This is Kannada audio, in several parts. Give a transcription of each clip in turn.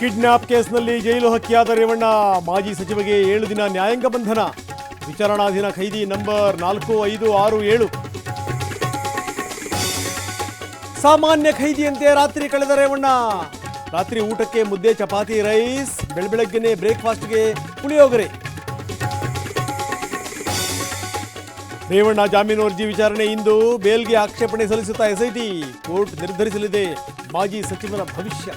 ಕಿಡ್ನಾಪ್ ಕೇಸ್ನಲ್ಲಿ ಜೈಲು ಹಕ್ಕಿಯಾದ ರೇವಣ್ಣ ಮಾಜಿ ಸಚಿವಗೆ 7 ದಿನ ನ್ಯಾಯಾಂಗ ಬಂಧನ. ವಿಚಾರಣಾಧೀನ ಖೈದಿ ನಂಬರ್ 4567. ಸಾಮಾನ್ಯ ಖೈದಿಯಂತೆ ರಾತ್ರಿ ಕಳೆದ ರೇವಣ್ಣ. ರಾತ್ರಿ ಊಟಕ್ಕೆ ಮುದ್ದೆ ಚಪಾತಿ ರೈಸ್, ಬೆಳಬೆಳಗ್ಗೆನೆ ಬ್ರೇಕ್ಫಾಸ್ಟ್ಗೆ ಪುಳಿಯೋಗರೆ. ರೇವಣ್ಣ ಜಾಮೀನು ಅರ್ಜಿ ವಿಚಾರಣೆ ಇಂದು. ಬೇಲ್ಗೆ ಆಕ್ಷೇಪಣೆ ಸಲ್ಲಿಸುತ್ತಾ ಎಸ್ಐಟಿ. ಕೋರ್ಟ್ ನಿರ್ಧರಿಸಲಿದೆ ಮಾಜಿ ಸಚಿವನ ಭವಿಷ್ಯ.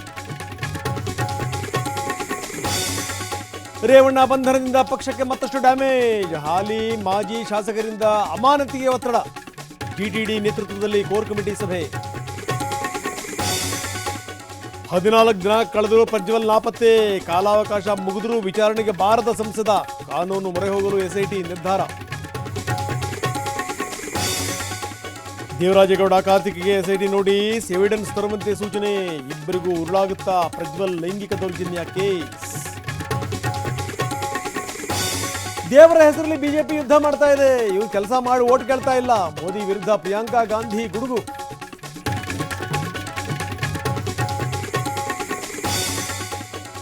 ರೇವಣ್ಣ ಬಂಧನದಿಂದ ಪಕ್ಷಕ್ಕೆ ಮತ್ತಷ್ಟು ಡ್ಯಾಮೇಜ್. ಹಾಲಿ ಮಾಜಿ ಶಾಸಕರಿಂದ ಅಮಾನತಿಗೆ ಒತ್ತಡ. ಟಿಟಿಡಿ ನೇತೃತ್ವದಲ್ಲಿ ಕೋರ್ ಕಮಿಟಿ ಸಭೆ. 14 ದಿನ ಕಳೆದರೂ ಪ್ರಜ್ವಲ್ ನಾಪತ್ತೆ. ಕಾಲಾವಕಾಶ ಮುಗಿದರೂ ವಿಚಾರಣೆಗೆ ಬಾರದ ಸಂಸದ. ಕಾನೂನು ಮೊರೆ ಹೋಗಲು ಎಸ್ಐಟಿ ನಿರ್ಧಾರ. ದೇವರಾಜೇಗೌಡ ಕಾರ್ತಿಕ್ಗೆ ಎಸ್ಐಟಿ ನೋಟಿಸ್. ಎವಿಡೆನ್ಸ್ ತರುವಂತೆ ಸೂಚನೆ. ಇಬ್ಬರಿಗೂ ಉರುಳಾಗುತ್ತಾ ಪ್ರಜ್ವಲ್ ಲೈಂಗಿಕ ದೌರ್ಜನ್ಯ ಕೇಸ್. ದೇವರ ಹೆಸರಲ್ಲಿ ಬಿಜೆಪಿ ಯುದ್ಧ ಮಾಡ್ತಾ ಇದೆ. ಇವ್ರು ಕೆಲಸ ಮಾಡಿ ಓಟ್ ಕೇಳ್ತಾ ಇಲ್ಲ. ಮೋದಿ ವಿರುದ್ಧ ಪ್ರಿಯಾಂಕಾ ಗಾಂಧಿ ಗುಡುಗು.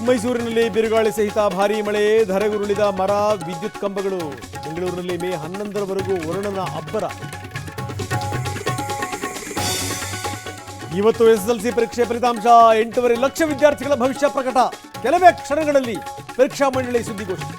ಮೈಸೂರಿನಲ್ಲಿ ಬಿರುಗಾಳಿ ಸಹಿತ ಭಾರೀ ಮಳೆ. ಧರೆಗುರುಳಿದ ಮರ, ವಿದ್ಯುತ್ ಕಂಬಗಳು. ಬೆಂಗಳೂರಿನಲ್ಲಿ ಮೇ 11ರವರೆಗೂ ವರುಣನ ಅಬ್ಬರ. ಇವತ್ತು ಎಸ್ಎಸ್ಎಲ್ಸಿ ಪರೀಕ್ಷೆ ಫಲಿತಾಂಶ. 8.5 ಲಕ್ಷ ವಿದ್ಯಾರ್ಥಿಗಳ ಭವಿಷ್ಯ ಪ್ರಕಟ. ಕೆಲವೇ ಕ್ಷಣಗಳಲ್ಲಿ ಪರೀಕ್ಷಾ ಮಂಡಳಿ ಸುದ್ದಿಗೋಷ್ಠಿ.